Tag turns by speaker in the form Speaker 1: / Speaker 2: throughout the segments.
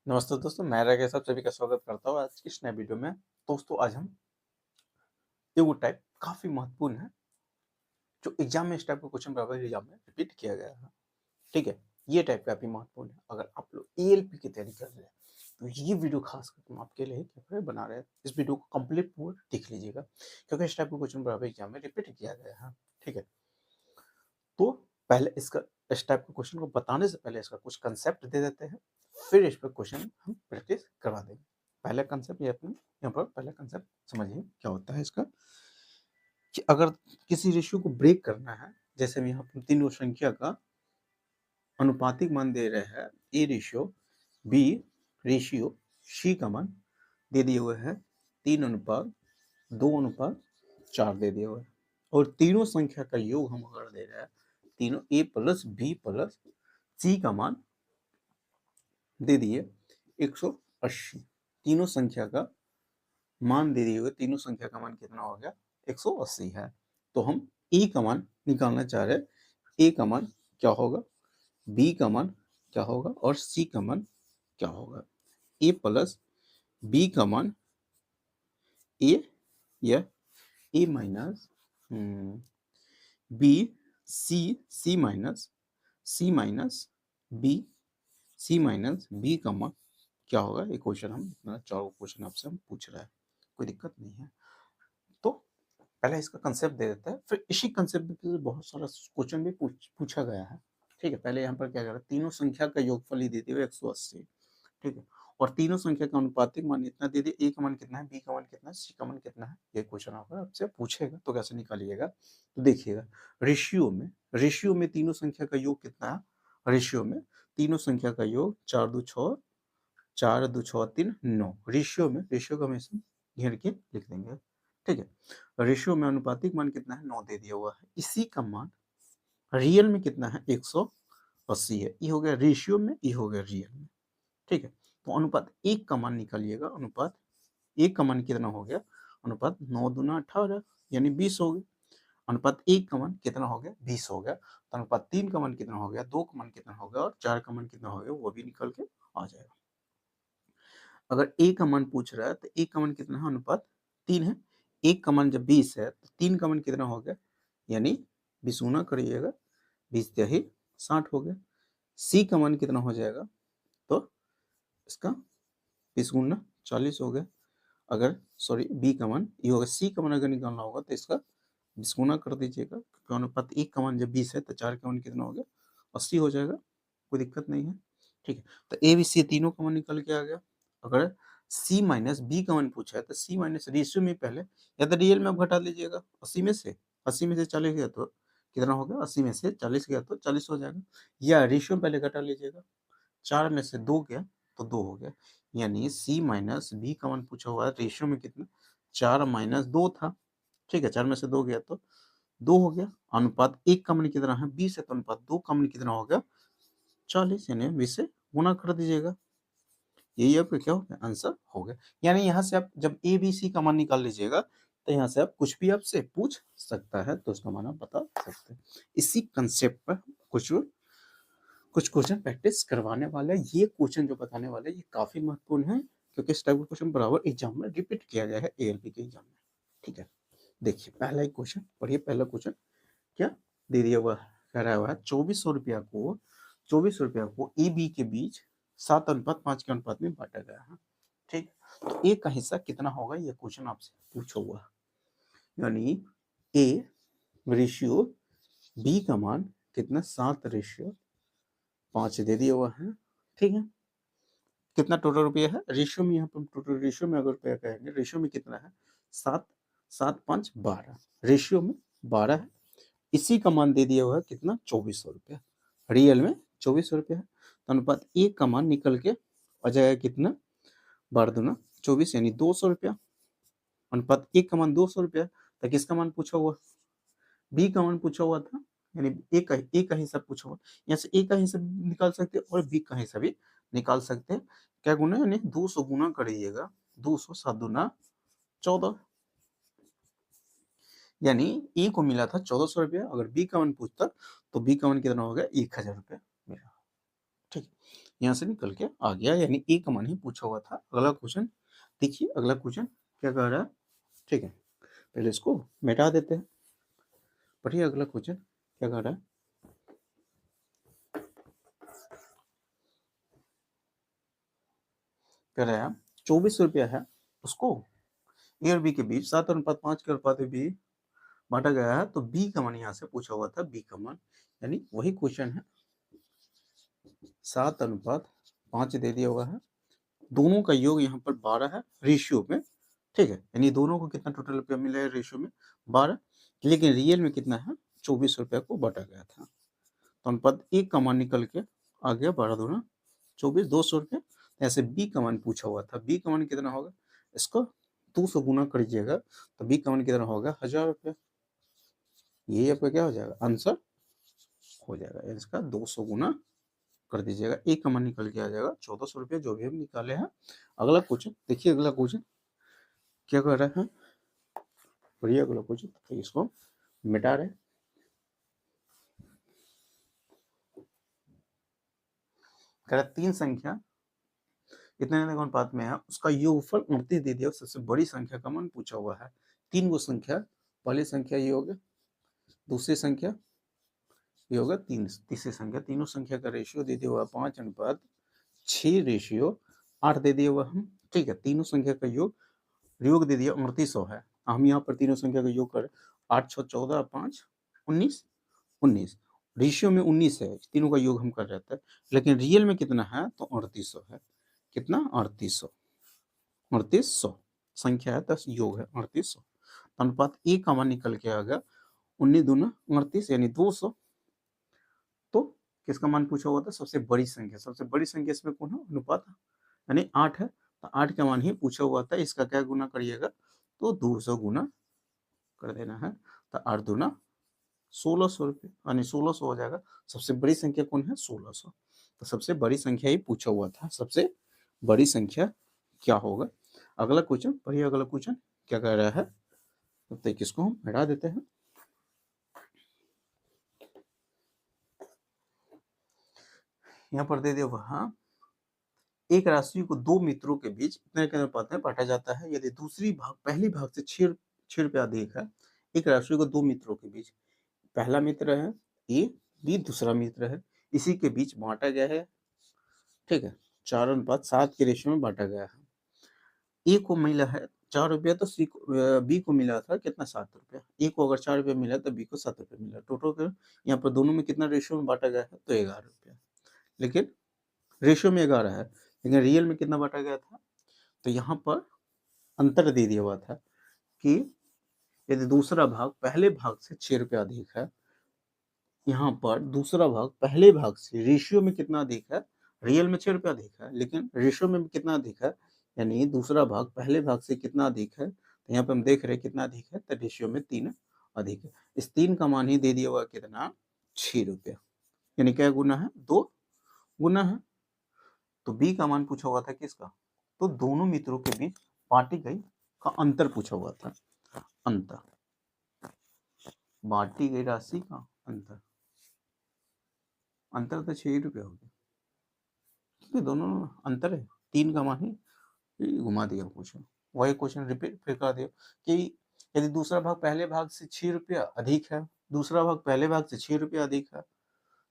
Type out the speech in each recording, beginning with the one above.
Speaker 1: नमस्ते दोस्तों, मैं राकेश आप सभी का स्वागत करता हूँ आज की इस नए वीडियो में। दोस्तों आज हम एगो टाइप काफ़ी महत्वपूर्ण है, जो एग्ज़ाम में इस टाइप का क्वेश्चन बराबर एग्ज़ाम में रिपीट किया गया है, ठीक है? ये टाइप काफ़ी महत्वपूर्ण है। अगर आप लोग एएलपी की तैयारी कर रहे हैं, तो ये वीडियो खास करके हम आपके लिए क्या कर बना रहे हैं। इस वीडियो को कंप्लीट पूरा देख लीजिएगा, क्योंकि इस टाइप का क्वेश्चन बराबर एग्ज़ाम में रिपीट किया गया है, ठीक है? तो पहले इसका इस टाइप के क्वेश्चन को बताने से पहले इसका कुछ कंसेप्ट दे देते हैं, फिर इस पे क्वेश्चन हम प्रैक्टिस करवा देंगे। पहला कंसेप्ट ये अपने यहाँ पर पहला कंसेप्ट समझिए क्या होता है इसका कि अगर किसी रेशियो को ब्रेक करना है, जैसे हम यहाँ पर तीनों संख्या का अनुपातिक मान दे रहे हैं, A ratio B ratio C का मान दे दिए हुए हैं 3:2:4 दे दिए हुए हैं, और तीनों संख्या का योग हम अगर दे रहे हैं, तीनों ए प्लस बी प्लस सी का मान दे दिए 180। तीनों संख्या का मान दे दिए हुए, तीनों संख्या का मान कितना हो गया 180 है। तो हम ए का मान निकालना चाह रहे हैं। ए का मान क्या होगा, बी का मान क्या होगा और सी का मान क्या होगा। ए प्लस बी का मान ए या A minus B C C minus C minus B C minus B का मान क्या होगा। ये क्वेश्चन हम इतना 4 क्वेश्चन आपसे हम पूछ रहा है, कोई दिक्कत नहीं है। तो पहले इसका कंसेप्ट दे देता है, फिर इसी कंसेप्ट पे बहुत सारा क्वेश्चन भी पूछा गया है, ठीक है। पहले यहाँ पर क्या कर रहा है, तीनों संख्या का योगफल ही दे दिए 180, ठीक है, और तीनों संख्या का अनुपातिक मान इतना दे दिए। ए का मान कितना है, बी का मान कितना है, सी का मान कितना है। ये क्वेश्चन आपका आपसे पूछेगा तो कैसे निकालिएगा, तो देखिएगा रेशियो में तीनों संख्या का योग कितना है। रेशियो में तीनों संख्या का योग 4 2 6 4 2 6 3 9। रेशियो का हमेशा घेर के लिख देंगे, ठीक है। रेशियो में अनुपातिक मान कितना है 9 दे दिया हुआ है। इसी का मान रियल में कितना है 180 है। ये हो गया रेशियो में, ये हो गया रियल में, ठीक है। तो अनुपात एक का मान निकालिएगा। अनुपात एक का मान कितना हो गया, अनुपात 9 दूना 18 यानी 20 हो गया। अनुपात एक का मान कितना हो गया 20 हो गया। तो अनुपात तीन का मान कितना हो गया, दो का मान कितना हो गया और चार का मान कितना हो गया, वो भी निकल के आ जाएगा। अगर ए का मान पूछ रहा है तो ए का मान कितना है, अनुपात 3 है। एक का मान जब 20 है तो तीन का मान कितना हो गया, यानी 20 गुना करिएगा, 20 तिहाई 60 हो गया। सी का मान कितना हो जाएगा, तो इसका 20 गुना 40 हो गया। अगर सॉरी बी का मान ये होगा। सी का मान अगर निकालना होगा तो इसका 20 गुना कर दीजिएगा, क्योंकि अनुपात एक का मान जब 20 है तो चार का मान कितना हो गया 80 हो जाएगा, कोई दिक्कत नहीं है, ठीक है। तो ए बी सी तीनों का मान निकल के आ गया। अगर सी माइनस बी का मान पूछा है तो सी माइनस रेशियो में पहले या तो रियल में आप घटा लीजिएगा। 80 में से 40 गया तो कितना हो गया, 80 में से 40 गया तो 40 हो जाएगा, या रेशियो में पहले घटा लीजिएगा। 4 में से 2 गया तो 2 हो गया, यानी सी माइनस बी का मान पूछा हुआ है रेशियो में कितना 4 माइनस 2 था, ठीक है। 4 में से 2 गया तो 2 हो गया। अनुपात एक का मान कितना है 20 है, तो अनुपात दो का मान कितना हो गया 40, यानी 20 से गुना कर दीजिएगा। यही आपका क्या हो गया, आंसर हो गया। यानी यहाँ से आप जब ए बी सी का मान निकाल लीजिएगा तो यहाँ से आप कुछ भी आपसे पूछ सकता है, तो उसका मान आप बता सकते हैं। इसी कंसेप्ट पर कुछ क्वेश्चन प्रैक्टिस करवाने वाले हैं। ये क्वेश्चन जो बताने वाले हैं ये काफी महत्वपूर्ण है, क्योंकि इस टाइप का क्वेश्चन बराबर एग्जाम में रिपीट किया गया है एएलपी के एग्जाम में, ठीक है। देखिए पहला एक क्वेश्चन पढ़िए। पहला क्वेश्चन क्या दे दिया हुआ है, कह रहा हुआ है 2400 रुपया को ए बी के बीच 7:5 के अनुपात में बांटा गया है, ठीक। तो ए का हिस्सा कितना होगा, ये क्वेश्चन आपसे पूछा हुआ है। यानी ए रेशियो बी का मान कितना 7:5 दे दिया हुआ है, ठीक है। कितना टोटल रुपया है रेशियो में, यहाँ पर टोटल रेशियो में अगर रुपया कहेंगे, रेशियो में कितना है 7 7 5 12, रेशियो में 12 है। इसी का मान दे दिया हुआ है कितना 2400 रुपया, रियल में 2400 रुपया है। तो अनुपात एक का मान निकल के आ जाएगा कितना 12 दूना 24, यानी 200 रुपया। अनुपात एक का मान 200 रुपया, तो किसका मान पूछा हुआ, बी का मान पूछा हुआ था, यानी ए का हिस्सा पूछा हुआ। यहाँ से ए का हिस्सा निकाल सकते हैं और बी का हिस्सा भी निकाल सकते हैं। क्या गुना, यानी 200 गुना करिएगा, 200 7 दूना 14, यानी ए को मिला था 1400 रुपया। अगर बी का मान पूछता तो बी का मान कितना हो गया 1000 रुपया मिला, ठीक। यहाँ से निकल के आ गया, यानी ए का मान ही पूछा हुआ था। अगला क्वेश्चन देखिए, अगला क्वेश्चन क्या कह रहा है, ठीक है, पहले इसको मिटा देते हैं। पढ़िए अगला क्वेश्चन क्या कह रहा है। कह रहा है 24 रुपया है, उसको ए और बी के बीच 7:5 के अनुपात में बी बांटा गया है, तो बी का मान यहाँ से पूछा हुआ था, बी का मान, यानी वही क्वेश्चन है, 7:5 दे दिया हुआ है, दोनों का योग यहाँ पर 12 है रेशियो में, ठीक है, यानी दोनों को कितना टोटल रुपया मिला है रेशियो में 12, लेकिन रियल में कितना है 24 रुपया को बांटा गया था। तो अनुपात एक का मान निकल के आ गया 12×2 24, 200 रुपये। ऐसे बी का मान पूछा हुआ था, बी का मान कितना होगा, इसको 200 गुना करिएगा तो बी का मान कितना होगा 1000 रुपया। ये आपका क्या हो जाएगा, आंसर हो जाएगा, इसका 200 गुना कर दीजिएगा, एक का मान निकल के आ जाएगा 1400 रुपये, जो भी हम निकाले हैं। अगला क्वेश्चन देखिए, अगला क्वेश्चन क्या कर रहा है, बढ़िया अगला क्वेश्चन, तो इसको मिटा रहे, कह रहा 3 संख्या इतने अनुपात में है, उसका योगफल 29 दे दिया, सबसे बड़ी संख्या का मान पूछा हुआ है। 3 गो संख्या, पहली संख्या ये हो गया, दूसरी संख्या ये होगा, तीसरी संख्या, तीनों संख्या का रेशियो दे दिया हुआ 5:6 रेशियो 8 दे दिया हुआ हम, ठीक है, तीनों संख्या का योग दे दिया 2900 है। हम यहाँ पर तीनों संख्या का योग कर 8 6 14 5 19 19 रेशियो में 19 है, तीनों का योग हम कर रहे थे, लेकिन रियल में कितना है तो 3800 है, कितना 3800 संख्या है, 10 योग है 3800, अनुपात एक का मान निकल के आ गया 19×2 38, यानी 200। तो किसका मान पूछा हुआ था, सबसे बड़ी संख्या, सबसे बड़ी संख्या इसमें कौन है, अनुपात, यानी 8 है, तो 8 का मान ही पूछा हुआ था, इसका क्या गुना करिएगा, तो 200 गुना कर देना है, तो 8×2 1600 रुपये, यानी 1600 हो जाएगा। सबसे बड़ी संख्या कौन है, 1600, तो सबसे बड़ी संख्या ही पूछा हुआ था, सबसे बड़ी संख्या क्या होगा। अगला क्वेश्चन पढ़िए, अगला क्वेश्चन क्या कह रहा है, तब तक इसको हम हटा देते हैं। यहाँ पर दे दिया वहां, एक राशि को दो मित्रों के बीच इतने के अनुपात में बांटा जाता है, यदि दूसरी भाग पहली भाग से 6 रुपया अधिक है। एक राशि को दो मित्रों के बीच, पहला मित्र है ए, बी दूसरा मित्र है, इसी के बीच बांटा गया है, ठीक है, 4:7 के रेशियो में बांटा गया है। ए को मिला है 4 रुपया, तो सी को बी को मिला था कितना 7 रुपया, ए को अगर 4 रुपया मिला तो बी को 7 रुपया मिला, टोटल यहाँ पर दोनों में कितना रेशियो में बांटा गया है तो 11 रुपया, लेकिन रेशियो में 11 है, लेकिन रियल में कितना बांटा गया था, तो यहाँ पर अंतर दे दिया हुआ था कि यदि दूसरा भाग पहले भाग से 6 रुपया अधिक है, यहाँ पर दूसरा भाग पहले भाग से रेशियो में कितना अधिक है, रियल में 6 रुपया अधिक है, लेकिन रेशियो में कितना अधिक है, यानी दूसरा भाग पहले भाग से कितना अधिक है, तो यहाँ पे हम देख रहे हैं कितना अधिक है, तो रेशियो में 3 अधिक है। इस 3 का मान ही दे दिया हुआ कितना 6 रुपया, यानी क्या गुना है, 2 गुना है। तो बी का मान पूछा हुआ था किसका, तो दोनों मित्रों के बीच बांटी गई का अंतर पूछा हुआ था, अंतर, बांटी गई राशि का अंतर, अंतर तो 6 रुपया हो गया, क्योंकि दोनों अंतर है, 3 का मान ही घुमा दिया क्वेश्चन, वही क्वेश्चन रिपीट फिर कर दिया कि यदि दूसरा भाग पहले भाग से 6 रुपया अधिक है, दूसरा भाग पहले भाग से 6 रुपया अधिक है,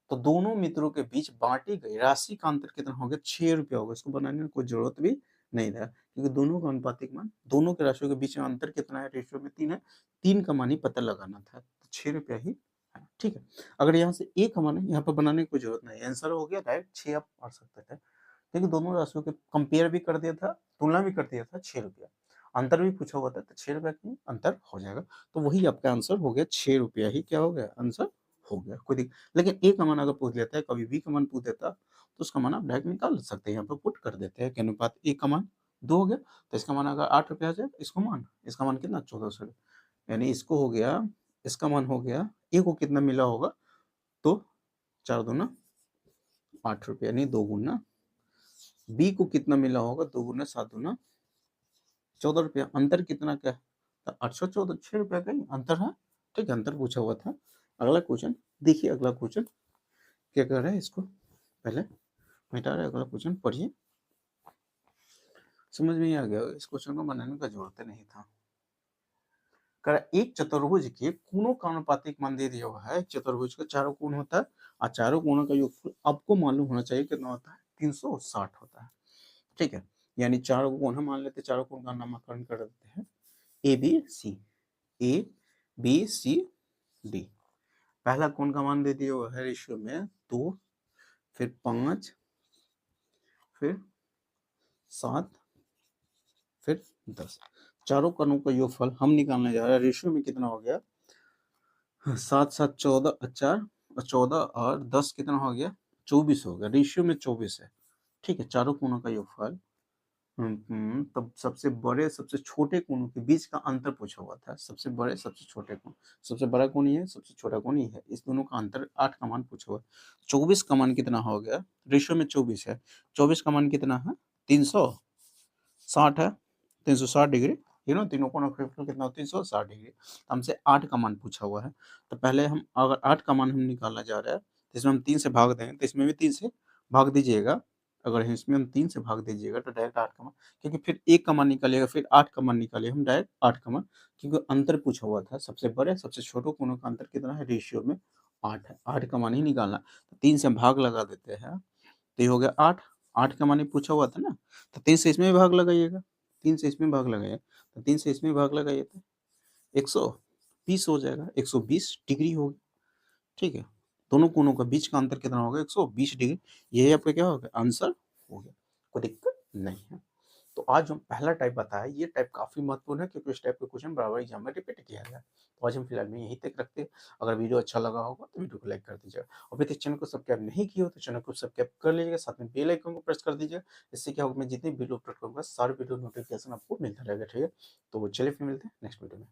Speaker 1: तो दोनों मित्रों के बीच बांटी गई राशि का अंतर कितना हो गया, 6 रुपया होगा। इसको बनाने में कोई जरूरत भी नहीं था, क्योंकि दोनों का अनुपातिक मान, दोनों के राशियों के बीच में अंतर कितना है, रेशियो में 3 है, 3 का मान ही पता लगाना था, तो 6 रुपया ही है, ठीक है। अगर यहाँ से एक का मान है, यहाँ पर बनाने की कोई जरूरत नहीं, आंसर हो गया डायरेक्ट 6 आप पढ़ सकते थे, क्योंकि दोनों राशियों के कंपेयर भी कर दिया था, तुलना भी कर दिया था, 6 रुपया अंतर भी पूछा हुआ था, तो 6 रुपया की अंतर हो जाएगा, तो वही आपका आंसर हो गया, 6 रुपया ही क्या हो गया, आंसर हो गया, कोई दिक्कत। लेकिन ए का मान अगर पूछ लेता है, कभी बी का मान पूछ देता, तो उसका मान आप डायरेक्ट निकाल सकते हैं, यहाँ पे पुट कर देते हैं कि अनुपात ए का मान 2 हो गया, तो इसका मान अगर 8 रुपया आ जाए, इसका मान कितना 1400, यानी इसको हो गया, इसका मान हो गया, ए को कितना मिला होगा, तो 4×2 8 रुपया, यानी 2 गुना, बी को कितना मिला होगा, 2×7 7×2 14 रुपया, अंतर कितना क्या है, तो 814, 6 रुपया का ही अंतर है, ठीक है, अंतर पूछा हुआ था। अगला क्वेश्चन देखिए, अगला क्वेश्चन क्या कर रहा है, इसको पहले मिटा रहे, अगला क्वेश्चन पढ़िए। समझ में ही आ गया, इस क्वेश्चन को बनाने का जरूरत नहीं था। एक चतुर्भुज के कोणों का अनुपातिक मान दे दिया हुआ है। चतुर्भुज का चारों कोण होता है और चारों कोणों का योगफल आपको मालूम होना चाहिए कितना होता है, 360 होता है। ठीक है, यानी चारों कोण हम मान लेते हैं, चारों कोण का नामकरण कर देते हैं A B C, A B C D. पहला कोण का मान दे दिया हुआ है रेशियो में 2, फिर 5, फिर 7, फिर 10। चारों कोणों का योगफल हम निकालने जा रहे हैं। रेशियो में कितना हो गया, 7 7 14 4 14 और 10 कितना हो गया, 24 हो गया। रेशियो में 24 है। ठीक है, चारों कोणों का योगफल। तब सबसे बड़े सबसे छोटे कोणों के बीच का अंतर पूछा हुआ था। सबसे बड़े सबसे छोटे कोण, सबसे बड़ा कोण ये है, सबसे छोटा कोण ये है, इस दोनों का अंतर 8 का मान पूछा हुआ है। 24 का मान कितना हो गया, रेशियो में 24 है, 24 का मान कितना है, 360 है, 360 डिग्री। तीनों कोणों का क्षेत्रफल कितना, 360 डिग्री। हमसे 8 का मान पूछा हुआ है, तो पहले हम अगर 8 का मान हम निकालना जा रहे हैं तो इसमें हम 3 से भाग देंगे, तो इसमें भी 3 से भाग दीजिएगा। अगर इसमें हम 3 से भाग दीजिएगा तो डायरेक्ट 8 का मान, क्योंकि फिर 1 का मान निकालिएगा, फिर 8 का मान निकालिएगा, हम डायरेक्ट 8 का मान, क्योंकि अंतर पूछा हुआ था सबसे बड़े सबसे छोटे कोणों का अंतर कितना है, रेशियो में 8 है, 8 का मान ही निकालना। तो 3 से भाग लगा देते हैं, तो ये हो गया 8, 8 का मान ही पूछा हुआ था ना, तो 3 से इसमें भी भाग लगाइएगा, 3 से इसमें भाग लगाइए, तो 3 से इसमें भाग लगाइए तो 120 हो जाएगा, 120 डिग्री होगी। ठीक है, दोनों कोनों का बीच का अंतर कितना होगा, 120 डिग्री। यही आपका क्या होगा, आंसर हो गया, कोई दिक्कत नहीं है। तो आज हम पहला टाइप बताया, ये टाइप काफी महत्वपूर्ण है क्योंकि इस टाइप के क्वेश्चन बराबर एग्जाम में रिपीट किया गया है। तो आज हम फिलहाल में यहीं तक रखते हैं। अगर वीडियो अच्छा लगा होगा तो वीडियो को लाइक कर दीजिएगा, और अभी तक चैनल को सब्सक्राइब नहीं किया हो तो चैनल को सब्सक्राइब कर लीजिएगा, साथ में बेल आइकन को प्रेस कर दीजिएगा। इससे क्या होगा, मैं जितनी वीडियो अपलोड करूंगा सारे वीडियो नोटिफिकेशन आपको मिलता रहेगा। ठीक है, तो चलिए फिर मिलते हैं नेक्स्ट वीडियो में।